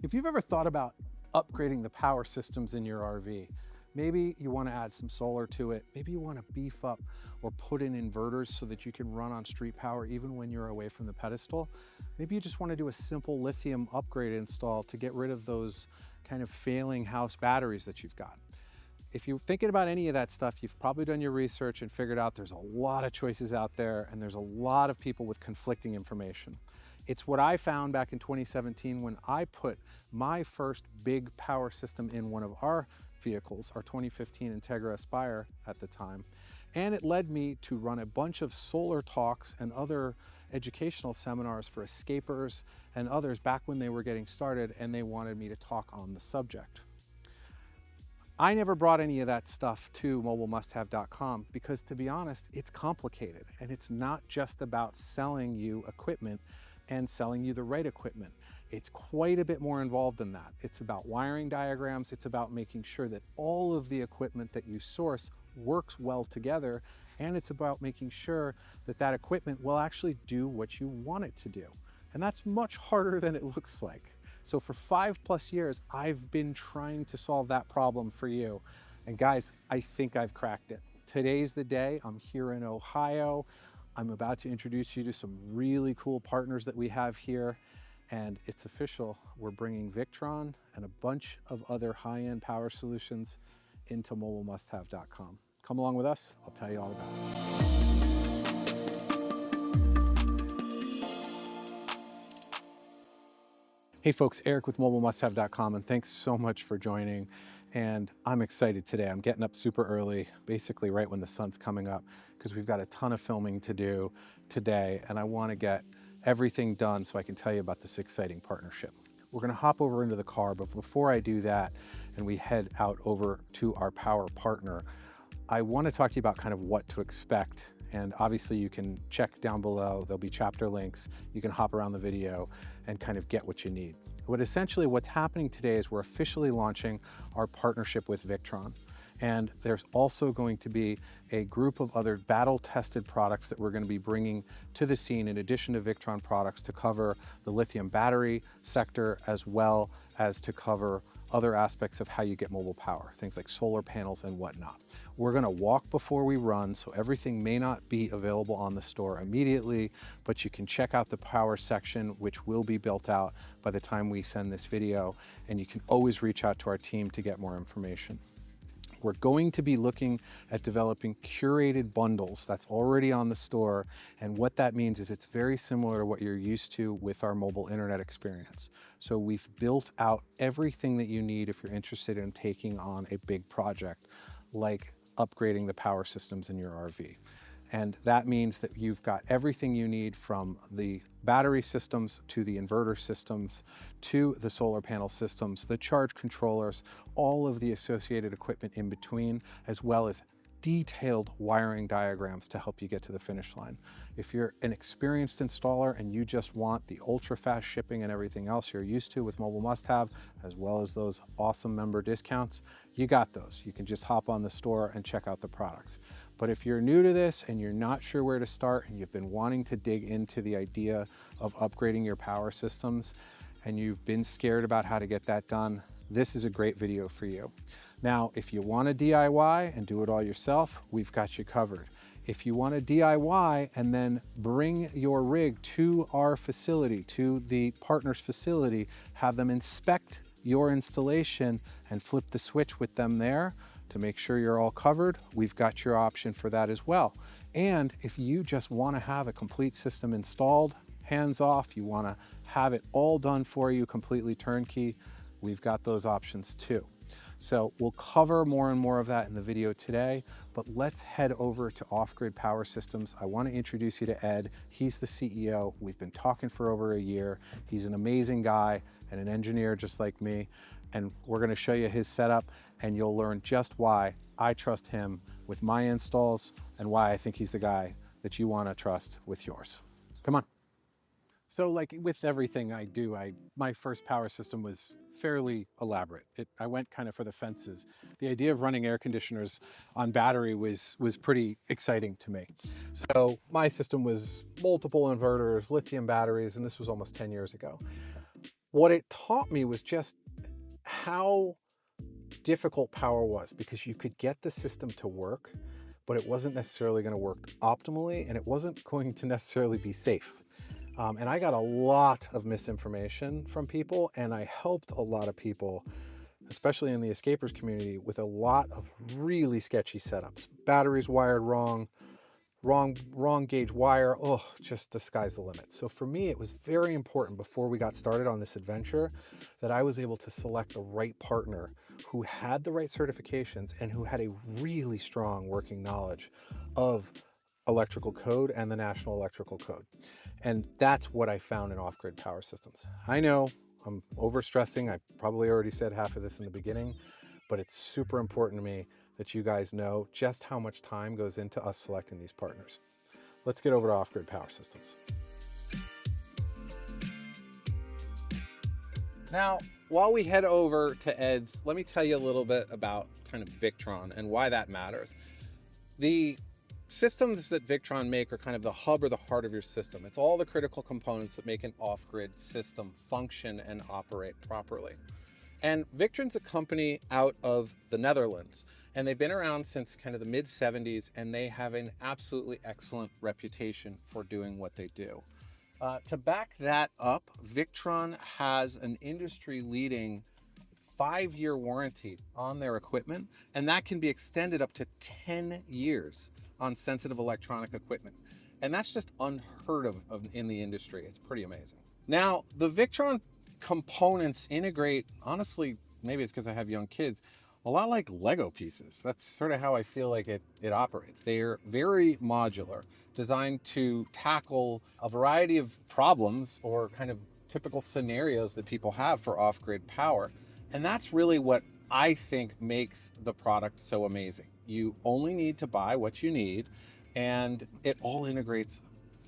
If you've ever thought about upgrading the power systems in your RV, maybe you want to add some solar to it, maybe you want to beef up or put in inverters so that you can run on street power even when you're away from the pedestal, maybe you just want to do a simple lithium upgrade install to get rid of those kind of failing house batteries that you've got. If you're thinking about any of that stuff, you've probably done your research and figured out there's a lot of choices out there and there's a lot of people with conflicting information. It's what I found back in 2017 when I put my first big power system in one of our vehicles, our 2015 Integra Aspire at the time. And it led me to run a bunch of solar talks and other educational seminars for escapers and others back when they were getting started and they wanted me to talk on the subject. I never brought any of that stuff to mobilemusthave.com because, to be honest, it's complicated and it's not just about selling you equipment and selling you the right equipment. It's quite a bit more involved than that. It's about wiring diagrams. It's about making sure that all of the equipment that you source works well together. And it's about making sure that that equipment will actually do what you want it to do. And that's much harder than it looks like. So for 5+ years, I've been trying to solve that problem for you. And guys, I think I've cracked it. Today's the day. I'm here in Ohio. I'm about to introduce you to some really cool partners that we have here. And it's official. We're bringing Victron and a bunch of other high-end power solutions into mobilemusthave.com. Come along with us. I'll tell you all about it. Hey folks, Erik with mobilemusthave.com, and thanks so much for joining. And I'm excited today. I'm getting up super early, basically right when the sun's coming up, because we've got a ton of filming to do today, and I want to get everything done so I can tell you about this exciting partnership. We're going to hop over into the car, but before I do that and we head out over to our power partner, I want to talk to you about kind of what to expect. And obviously you can check down below, there'll be chapter links, you can hop around the video and kind of get what you need. But essentially what's happening today is we're officially launching our partnership with Victron. And there's also going to be a group of other battle-tested products that we're going to be bringing to the scene in addition to Victron products to cover the lithium battery sector as well as to cover other aspects of how you get mobile power, things like solar panels and whatnot. We're going to walk before we run, so everything may not be available on the store immediately, but you can check out the power section, which will be built out by the time we send this video, and you can always reach out to our team to get more information. We're going to be looking at developing curated bundles that's already on the store. And what that means is it's very similar to what you're used to with our mobile internet experience. So we've built out everything that you need if you're interested in taking on a big project, like upgrading the power systems in your RV. And that means that you've got everything you need from the battery systems to the inverter systems to the solar panel systems, the charge controllers, all of the associated equipment in between, as well as detailed wiring diagrams to help you get to the finish line. If you're an experienced installer and you just want the ultra fast shipping and everything else you're used to with Mobile Must Have, as well as those awesome member discounts, you got those. You can just hop on the store and check out the products. But if you're new to this and you're not sure where to start and you've been wanting to dig into the idea of upgrading your power systems and you've been scared about how to get that done, this is a great video for you. Now, if you want to DIY and do it all yourself, we've got you covered. If you want to DIY and then bring your rig to our facility, to the partner's facility, have them inspect your installation and flip the switch with them there to make sure you're all covered, we've got your option for that as well. And if you just want to have a complete system installed, hands off, you want to have it all done for you, completely turnkey, we've got those options too. So we'll cover more and more of that in the video today, but let's head over to Offgrid Power Systems. I want to introduce you to Ed. He's the CEO. We've been talking for over a year. He's an amazing guy and an engineer just like me. And we're going to show you his setup and you'll learn just why I trust him with my installs and why I think he's the guy that you want to trust with yours. Come on. So like with everything I do, my first power system was fairly elaborate. I went kind of for the fences. The idea of running air conditioners on battery was pretty exciting to me. So my system was multiple inverters, lithium batteries, and this was almost 10 years ago. What it taught me was just how difficult power was, because you could get the system to work, but it wasn't necessarily going to work optimally, and it wasn't going to necessarily be safe. And I got a lot of misinformation from people, and I helped a lot of people, especially in the escapers community, with a lot of really sketchy setups. Batteries wired wrong gauge wire. Oh, just the sky's the limit. So for me, it was very important before we got started on this adventure that I was able to select the right partner who had the right certifications and who had a really strong working knowledge of electrical code and the National Electrical Code. And that's what I found in Offgrid Power Systems. I know I'm overstressing. I probably already said half of this in the beginning, but it's super important to me that you guys know just how much time goes into us selecting these partners. Let's get over to Offgrid Power Systems. Now, while we head over to Ed's, let me tell you a little bit about kind of Victron and why that matters. The systems that Victron make are kind of the hub or the heart of your system. It's all the critical components that make an off-grid system function and operate properly. And Victron's a company out of the Netherlands, and they've been around since kind of the mid-70s, and they have an absolutely excellent reputation for doing what they do. To back that up, Victron has an industry-leading 5-year warranty on their equipment, and that can be extended up to 10 years on sensitive electronic equipment. And that's just unheard of in the industry. It's pretty amazing. Now, the Victron components integrate, honestly, maybe it's because I have young kids, a lot like Lego pieces. That's sort of how I feel like it operates. They're very modular, designed to tackle a variety of problems or kind of typical scenarios that people have for off-grid power. And that's really what I think makes the product so amazing. You only need to buy what you need, and it all integrates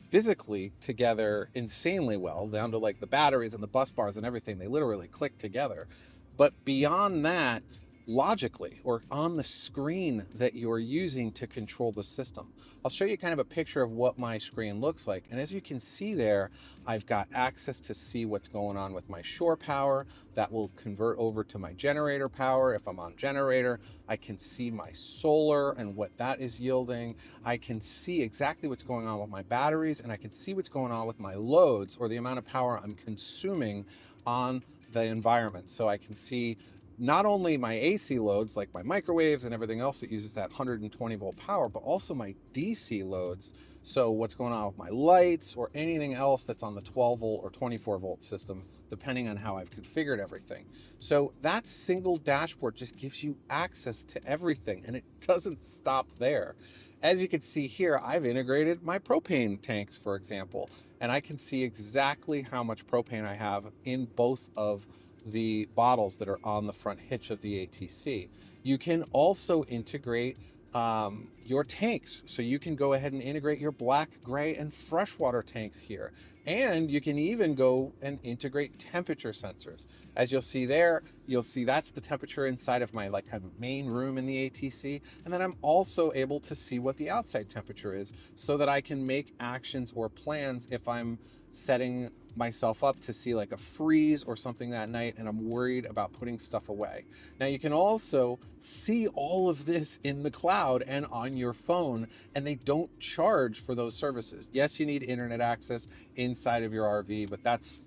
physically together insanely well, down to like the batteries and the bus bars and everything. They literally click together. But beyond that, logically or on the screen that you're using to control the system. I'll show you kind of a picture of what my screen looks like. And as you can see there, I've got access to see what's going on with my shore power. That will convert over to my generator power. If I'm on generator, I can see my solar and what that is yielding. I can see exactly what's going on with my batteries, and I can see what's going on with my loads, or the amount of power I'm consuming on the environment. So I can see not only my AC loads, like my microwaves and everything else that uses that 120 volt power, but also my DC loads. So what's going on with my lights or anything else that's on the 12 volt or 24 volt system, depending on how I've configured everything. So that single dashboard just gives you access to everything, and it doesn't stop there. As you can see here, I've integrated my propane tanks, for example, and I can see exactly how much propane I have in both of the bottles that are on the front hitch of the ATC. You can also integrate your tanks. So you can go ahead and integrate your black, gray, and freshwater tanks here. And you can even go and integrate temperature sensors. As you'll see there, you'll see that's the temperature inside of my like kind of main room in the ATC. And then I'm also able to see what the outside temperature is so that I can make actions or plans if I'm setting myself up to see like a freeze or something that night and I'm worried about putting stuff away. Now you can also see all of this in the cloud and on your phone, and they don't charge for those services. Yes, you need internet access inside of your RV, but that's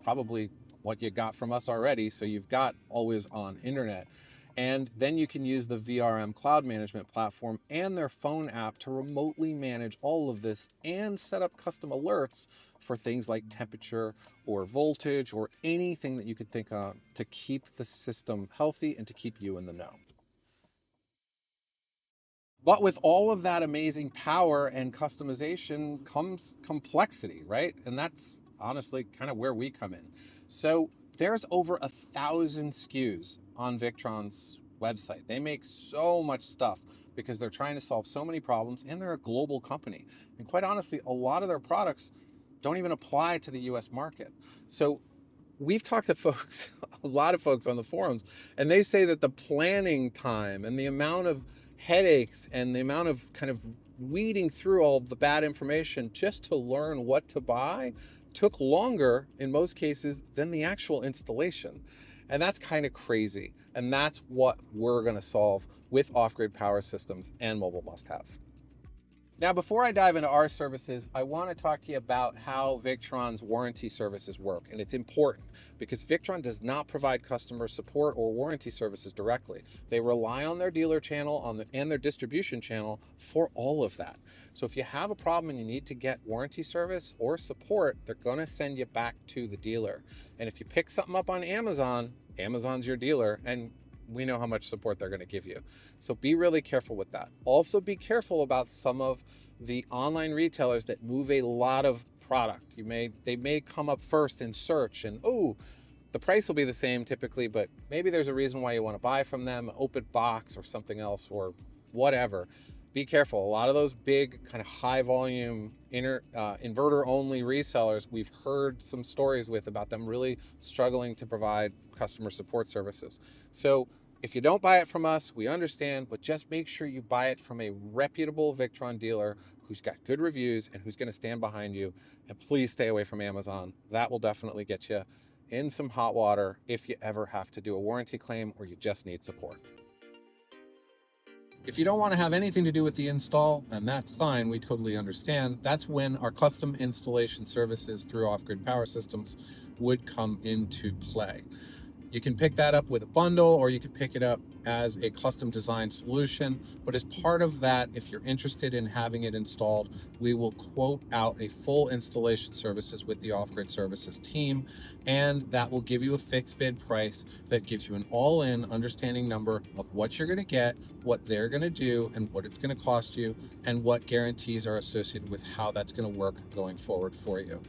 probably what you got from us already. So you've got always on internet. And then you can use the VRM cloud management platform and their phone app to remotely manage all of this and set up custom alerts for things like temperature or voltage or anything that you could think of to keep the system healthy and to keep you in the know. But with all of that amazing power and customization comes complexity, right? And that's honestly kind of where we come in. So there's over 1,000 SKUs on Victron's website. They make so much stuff because they're trying to solve so many problems, and they're a global company. And quite honestly, a lot of their products don't even apply to the US market. So we've talked to folks, a lot of folks on the forums, and they say that the planning time and the amount of headaches and the amount of kind of weeding through all of the bad information just to learn what to buy took longer in most cases than the actual installation. And that's kind of crazy. And that's what we're going to solve with Offgrid Power Systems and Mobile Must Have. Now, before I dive into our services, I want to talk to you about how Victron's warranty services work. And it's important because Victron does not provide customer support or warranty services directly. They rely on their dealer channel and their distribution channel for all of that. So if you have a problem and you need to get warranty service or support, they're going to send you back to the dealer. And if you pick something up on Amazon, Amazon's your dealer, and we know how much support they're going to give you. So be really careful with that. Also be careful about some of the online retailers that move a lot of product. They may come up first in search, and the price will be the same typically, but maybe there's a reason why you want to buy from them, open box or something else or whatever. Be careful. A lot of those big kind of high volume inverter only resellers, we've heard some stories about them really struggling to provide customer support services. So if you don't buy it from us, we understand, but just make sure you buy it from a reputable Victron dealer who's got good reviews and who's going to stand behind you. And please stay away from Amazon. That will definitely get you in some hot water if you ever have to do a warranty claim or you just need support. If you don't want to have anything to do with the install, and that's fine, we totally understand, that's when our custom installation services through Offgrid Power Systems would come into play. You can pick that up with a bundle, or you can pick it up as a custom design solution. But as part of that, if you're interested in having it installed, we will quote out a full installation services with the Offgrid Services team, and that will give you a fixed bid price that gives you an all-in understanding number of what you're going to get, what they're going to do, and what it's going to cost you, and what guarantees are associated with how that's going to work going forward for you.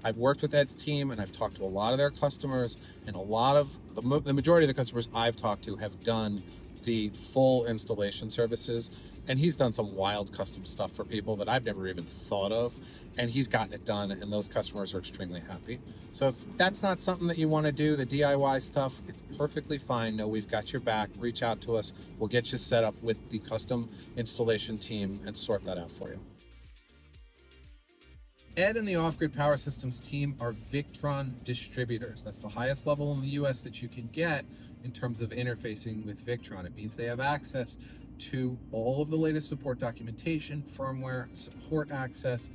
I've worked with Ed's team and I've talked to a lot of their customers, and a lot of the majority of the customers I've talked to have done the full installation services, and he's done some wild custom stuff for people that I've never even thought of, and he's gotten it done, and those customers are extremely happy. So if that's not something that you want to do, the DIY stuff, it's perfectly fine. No, we've got your back. Reach out to us. We'll get you set up with the custom installation team and sort that out for you. Ed and the Offgrid Power Systems team are Victron distributors. That's the highest level in the US that you can get in terms of interfacing with Victron. It means they have access to all of the latest support documentation, firmware, support access,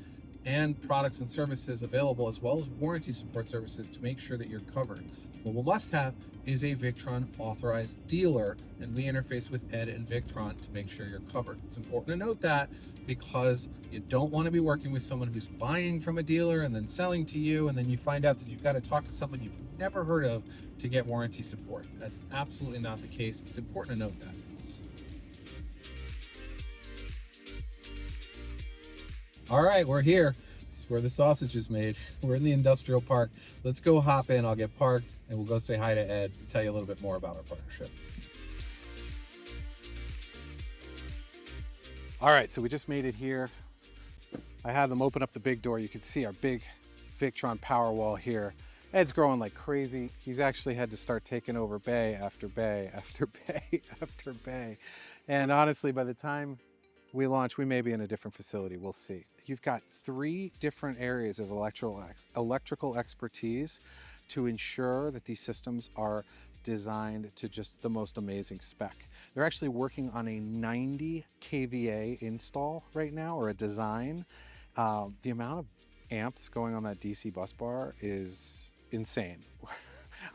and products and services available, as well as warranty support services to make sure that you're covered. Mobile Must Have is a Victron authorized dealer, and we interface with Ed and Victron to make sure you're covered. It's important to note that because you don't want to be working with someone who's buying from a dealer and then selling to you, and then you find out that you've got to talk to someone you've never heard of to get warranty support. That's absolutely not the case. It's important to note that. All right, we're here. This is where the sausage is made. We're in the industrial park. Let's go hop in. I'll get parked and we'll go say hi to Ed and tell you a little bit more about our partnership. All right, so we just made it here. I had them open up the big door. You can see our big Victron power wall here. Ed's growing like crazy. He's actually had to start taking over bay after bay after bay after bay. And honestly, by the time we launch, we may be in a different facility. We'll see. You've got 3 different areas of electrical expertise to ensure that these systems are designed to just the most amazing spec. They're actually working on a 90 kVA install right now, or a design. The amount of amps going on that DC bus bar is insane.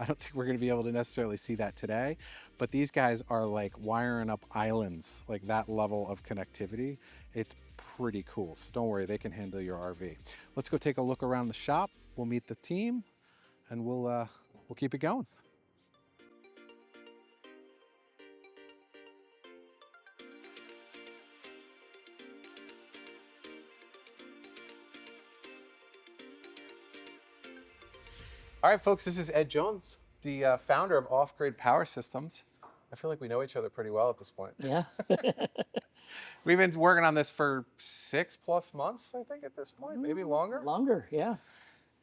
I don't think we're going to be able to necessarily see that today, but these guys are like wiring up islands, like that level of connectivity. It's pretty cool. So don't worry, they can handle your RV. Let's go take a look around the shop. We'll meet the team and we'll keep it going. All right, folks, this is Ed Jones, the founder of Offgrid Power Systems. I feel like we know each other pretty well at this point. Yeah. We've been working on this for 6+ months, I think, at this point, maybe longer. Longer, yeah.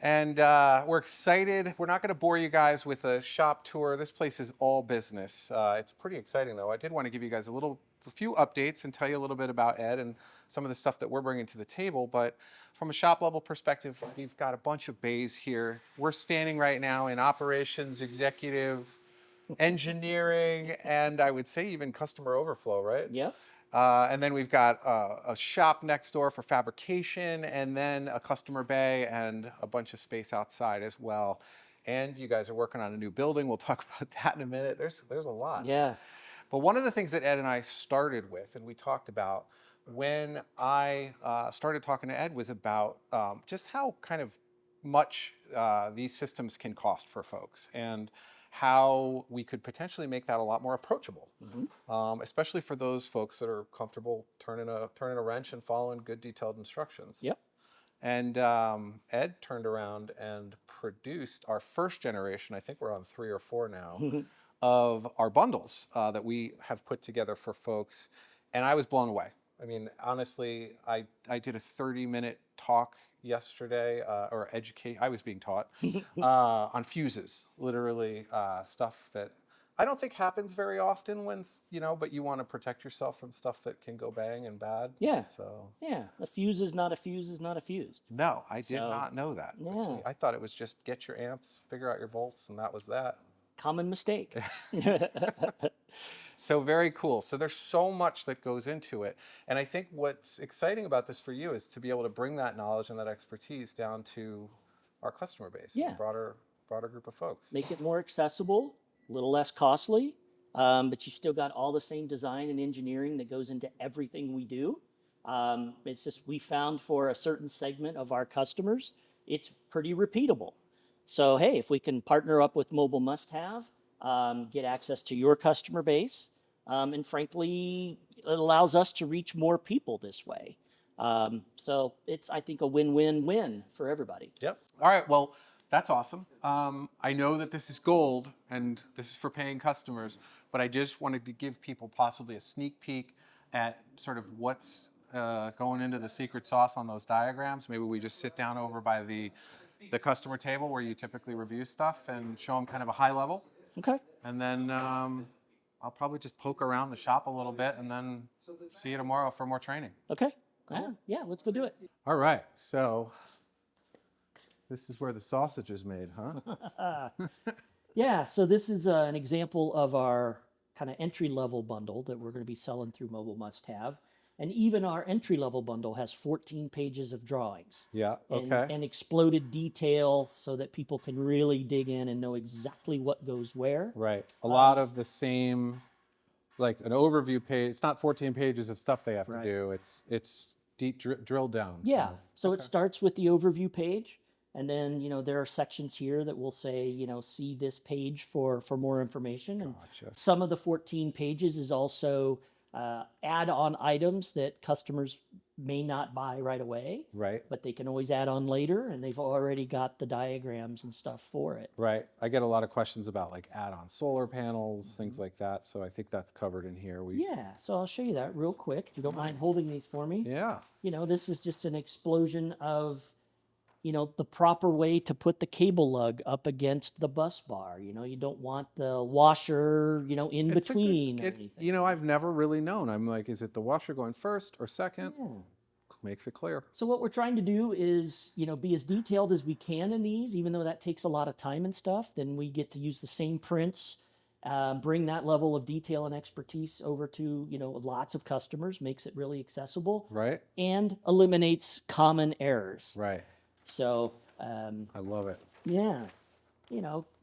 And we're excited. We're not going to bore you guys with a shop tour. This place is all business. It's pretty exciting, though. I did want to give you guys a little a few updates and tell you a little bit about Ed and some of the stuff that we're bringing to the table. But from a shop level perspective, we've got a bunch of bays here. We're standing right now in operations, executive, engineering, and I would say even customer overflow, right? Yep. And then we've got a shop next door for fabrication, and then a customer bay and a bunch of space outside as well. And you guys are working on a new building. We'll talk about that in a minute. There's a lot. Yeah. But one of the things that Ed and I started with, and we talked about when I started talking to Ed, was about just how kind of much these systems can cost for folks, and how we could potentially make that a lot more approachable, especially for those folks that are comfortable turning a wrench and following good detailed instructions. Yep. And Ed turned around and produced our first generation, I think we're on 3 or 4 now, of our bundles that we have put together for folks. And I was blown away. I mean, honestly, I did a 30-minute talk yesterday, I was being taught on fuses, literally stuff that I don't think happens very often when, but you want to protect yourself from stuff that can go bang and bad. Yeah. So Yeah. A fuse is not a fuse is not a fuse. no, I did not know that. Yeah. I thought it was just get your amps, figure out your volts, and that was that. Common mistake. So very cool. So there's so much that goes into it. And I think what's exciting about this for you is to be able to bring that knowledge and that expertise down to our customer base, Yeah. a broader group of folks. Make it more accessible, a little less costly, but you still got all the same design and engineering that goes into everything we do. It's just we found for a certain segment of our customers, it's pretty repeatable. So hey, if we can partner up with Mobile Must Have, get access to your customer base, and frankly, it allows us to reach more people this way. So it's, I think, a win-win-win for everybody. Yep. All right. Well, that's awesome. I know that this is gold and this is for paying customers, but I just wanted to give people possibly a sneak peek at sort of what's going into the secret sauce on those diagrams. Maybe we just sit down over by the customer table where you typically review stuff and show them kind of a high level. Okay. And then I'll probably just poke around the shop a little bit and then see you tomorrow for more training. Okay. Cool. Yeah, let's go do it. All right. So this is where the sausage is made, huh? Yeah, so this is an example of our kind of entry-level bundle that we're going to be selling through Mobile Must Have. And even our entry-level bundle has 14 pages of drawings. Yeah, and, okay. and exploded detail so that people can really dig in and know exactly what goes where. Right. A lot of the same, like an overview page. It's not 14 pages of stuff they have to do. It's deep drilled down. Yeah. So it starts with the overview page. And then, there are sections here that will say, see this page for more information. And some of the 14 pages is also add-on items that customers may not buy right away. Right. But they can always add on later, and they've already got the diagrams and stuff for it. Right. I get a lot of questions about like add-on solar panels, things like that. So I think that's covered in here. Yeah. So I'll show you that real quick, if you don't mind holding these for me. Yeah. This is just an explosion of the proper way to put the cable lug up against the bus bar. You don't want the washer, in between or anything. I've never really known. I'm like, is it the washer going first or second? Yeah. Makes it clear. So what we're trying to do is, be as detailed as we can in these, even though that takes a lot of time and stuff. Then we get to use the same prints, bring that level of detail and expertise over to, lots of customers, makes it really accessible. Right. And eliminates common errors. Right. So I love it. Yeah,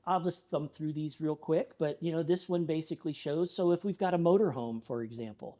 I'll just thumb through these real quick, but this one basically shows. So if we've got a motorhome, for example,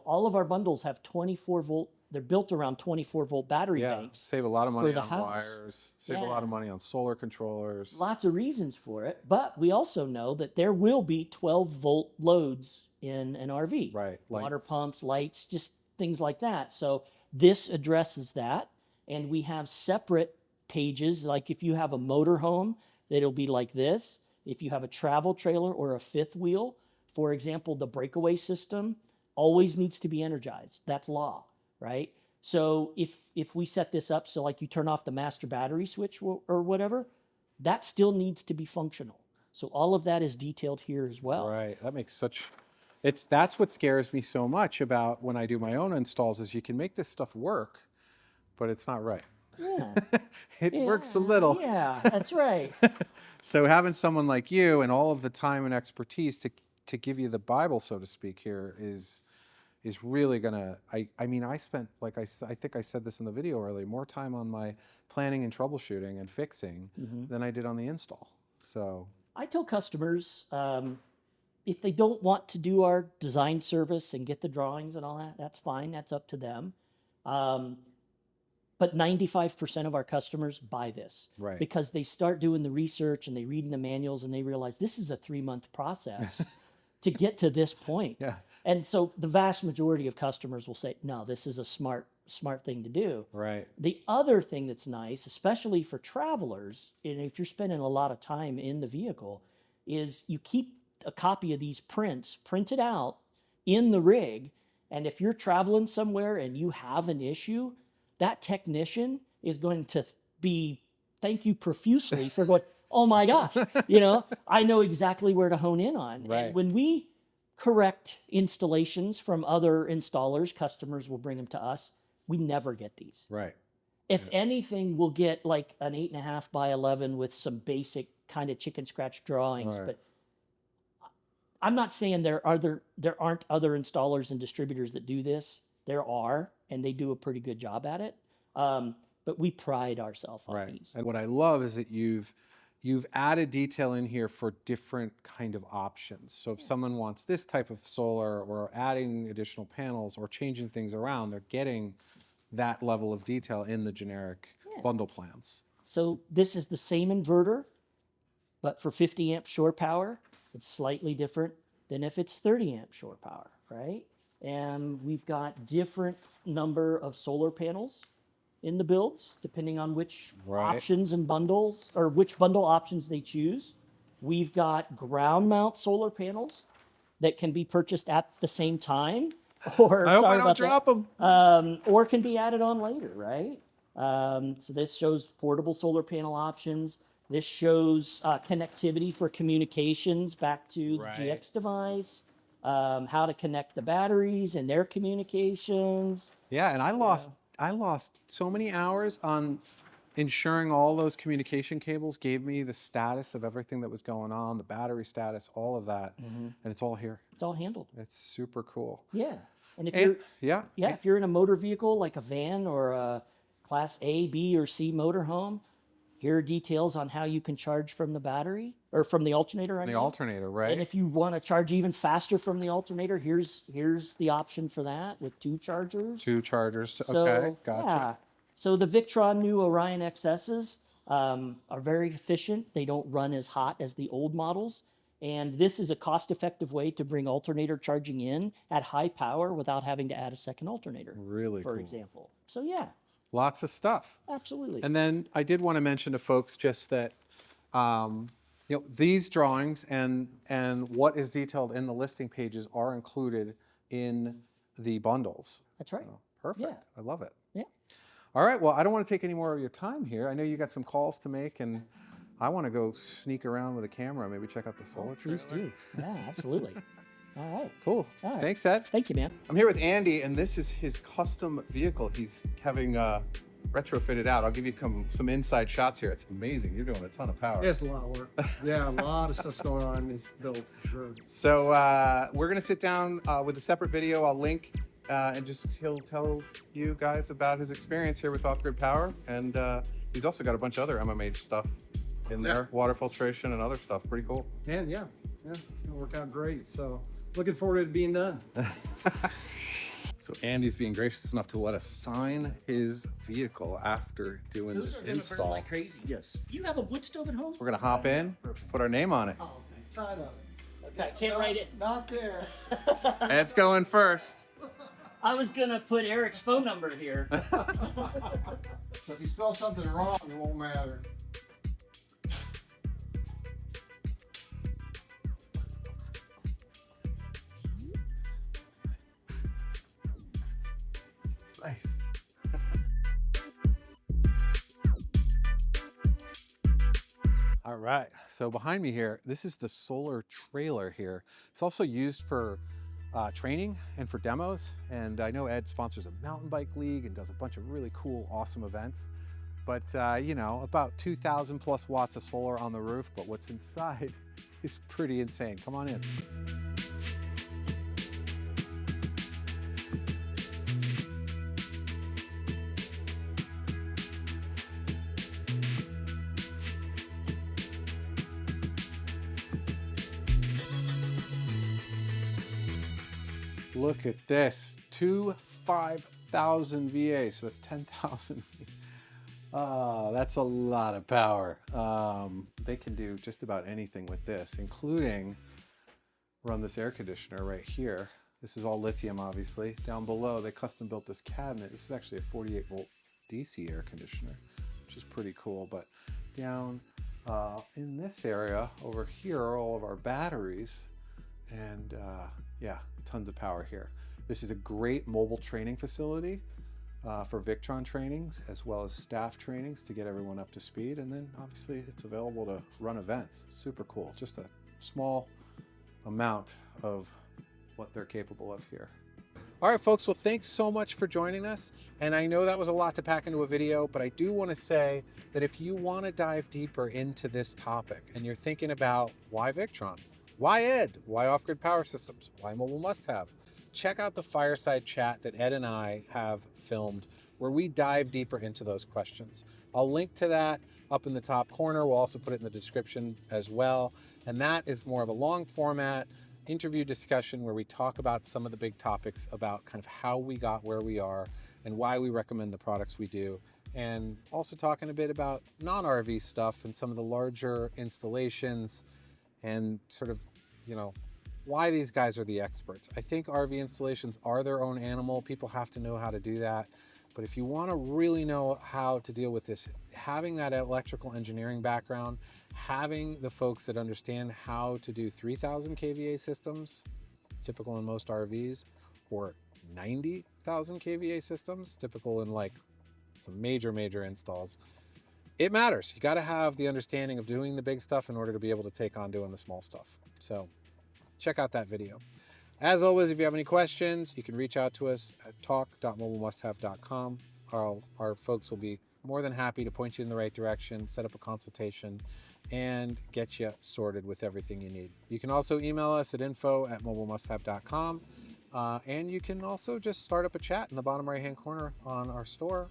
all of our bundles have 24 volt. They're built around 24 volt battery banks. Save a lot of money the on house. wires. Save a lot of money on solar controllers. Lots of reasons for it, but we also know that there will be 12 volt loads in an RV. Right. Water pumps, lights, just things like that. So this addresses that. And we have separate pages, like if you have a motorhome, it'll be like this. If you have a travel trailer or a fifth wheel, for example, the breakaway system always needs to be energized. That's law, right? So if we set this up so like you turn off the master battery switch or whatever, that still needs to be functional. So all of that is detailed here as well. Right. That makes such That's what scares me so much about when I do my own installs is you can make this stuff work, but it's not right. Yeah. It Yeah, works a little. yeah, that's right. So having someone like you and all of the time and expertise to give you the Bible, so to speak, here is really gonna. I mean, I spent, like I think I said this in the video earlier, more time on my planning and troubleshooting and fixing than I did on the install. So I tell customers, if they don't want to do our design service and get the drawings and all that, that's fine. That's up to them. But 95% of our customers buy this Right. because they start doing the research and they read in the manuals and they realize this is a 3-month process to get to this point. Yeah. And so the vast majority of customers will say, no, this is a smart thing to do. Right. The other thing that's nice, especially for travelers, and if you're spending a lot of time in the vehicle, is you keep a copy of these prints printed out in the rig. And if you're traveling somewhere and you have an issue, that technician is going to thank you profusely for going, oh my gosh, I know exactly where to hone in on. Right. And when we correct installations from other installers, customers will bring them to us. We never get these. Right. If anything, we'll get like an 8.5 by 11 with some basic kind of chicken scratch drawings. Right. But I'm not saying there aren't other installers and distributors that do this. There are, and they do a pretty good job at it. But we pride ourselves on these. And what I love is that you've added detail in here for different kind of options. So if someone wants this type of solar or adding additional panels or changing things around, they're getting that level of detail in the generic bundle plans. So this is the same inverter, but for 50 amp shore power, it's slightly different than if it's 30 amp shore power, right? And we've got different number of solar panels in the builds, depending on which options and bundles, or which bundle options they choose. We've got ground mount solar panels that can be purchased at the same time, or I hope I don't drop them. or can be added on later, right? So this shows portable solar panel options. This shows connectivity for communications back to the GX device. How to connect the batteries and their communications. Yeah, and I lost so many hours on ensuring all those communication cables gave me the status of everything that was going on, the battery status, all of that, and it's all here. It's all handled. It's super cool. Yeah, and if you're if you're in a motor vehicle like a van or a Class A, B, or C motorhome, here are details on how you can charge from the battery or from the alternator. The alternator, right? And if you want to charge even faster from the alternator, here's the option for that with 2 chargers. 2 chargers. So, okay, gotcha. Yeah. So the Victron new Orion XSs are very efficient. They don't run as hot as the old models. And this is a cost-effective way to bring alternator charging in at high power without having to add a second alternator. Really for cool. example. So yeah. Lots of stuff. Absolutely. And then I did want to mention to folks just that, these drawings and what is detailed in the listing pages are included in the bundles. That's right. So, perfect. Yeah. I love it. Yeah. All right. Well, I don't want to take any more of your time here. I know you got some calls to make, and I want to go sneak around with a camera, maybe check out the solar trailer. Please do. Yeah, absolutely. All right. Cool. All right. Thanks, Ed. Thank you, man. I'm here with Andy, and this is his custom vehicle he's having retrofitted out. I'll give you some inside shots here. It's amazing. You're doing a ton of power. Yeah, it's a lot of work. Yeah, a lot of stuff's going on in this build for sure. So we're going to sit down with a separate video. I'll link, and he'll tell you guys about his experience here with Offgrid Power. And he's also got a bunch of other MMH stuff in there, water filtration and other stuff. Pretty cool. And yeah, it's going to work out great. So looking forward to it being done. So Andy's being gracious enough to let us sign his vehicle after doing this install. like crazy. Yes. You have a wood stove at home? We're going to hop in, put our name on it. Oh, okay. Side of it. Okay, I can't write it. Not there. Ed's going first. I was gonna put Eric's phone number here. So if you spell something wrong, it won't matter. Nice. All right, so behind me here, this is the solar trailer here. It's also used for training and for demos. And I know Ed sponsors a mountain bike league and does a bunch of really cool, awesome events. But you know, about 2,000 plus watts of solar on the roof, but what's inside is pretty insane. Come on in. Look at this, 5,000 VA, so that's 10,000. That's a lot of power. They can do just about anything with this, including run this air conditioner right here. This is all lithium, obviously. Down below, they custom built this cabinet. This is actually a 48 volt DC air conditioner, which is pretty cool. But down in this area over here are all of our batteries, and yeah, tons of power here. This is a great mobile training facility for Victron trainings, as well as staff trainings to get everyone up to speed. And then obviously it's available to run events. Super cool. Just a small amount of what they're capable of here. All right, folks, well, thanks so much for joining us. And I know that was a lot to pack into a video, but I do want to say that if you want to dive deeper into this topic and you're thinking about why Victron, why Ed, why Offgrid Power Systems, why Mobile Must Have, check out the fireside chat that Ed and I have filmed where we dive deeper into those questions. I'll link to that up in the top corner. We'll also put it in the description as well. And that is more of a long format interview discussion where we talk about some of the big topics about kind of how we got where we are and why we recommend the products we do. And also talking a bit about non-RV stuff and some of the larger installations and sort of, you know, why these guys are the experts. I think RV installations are their own animal. People have to know how to do that. But if you want to really know how to deal with this, having that electrical engineering background, having the folks that understand how to do 3,000 kVA systems, typical in most RVs, or 90,000 kVA systems, typical in like some major installs, it matters. You got to have the understanding of doing the big stuff in order to be able to take on doing the small stuff. So check out that video. As always, if you have any questions, you can reach out to us at talk.mobilemusthave.com. Our folks will be more than happy to point you in the right direction, set up a consultation, and get you sorted with everything you need. You can also email us at info@mobilemusthave.com. And you can also just start up a chat in the bottom right-hand corner on our store.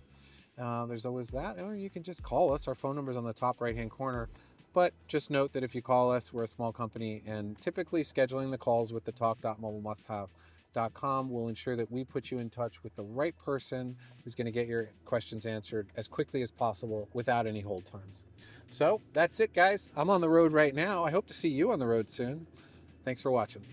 There's always that. Or you can just call us. Our phone number is on the top right-hand corner. But just note that if you call us, we're a small company, and typically scheduling the calls with the talk.mobilemusthave.com will ensure that we put you in touch with the right person who's going to get your questions answered as quickly as possible without any hold times. So that's it, guys. I'm on the road right now. I hope to see you on the road soon. Thanks for watching.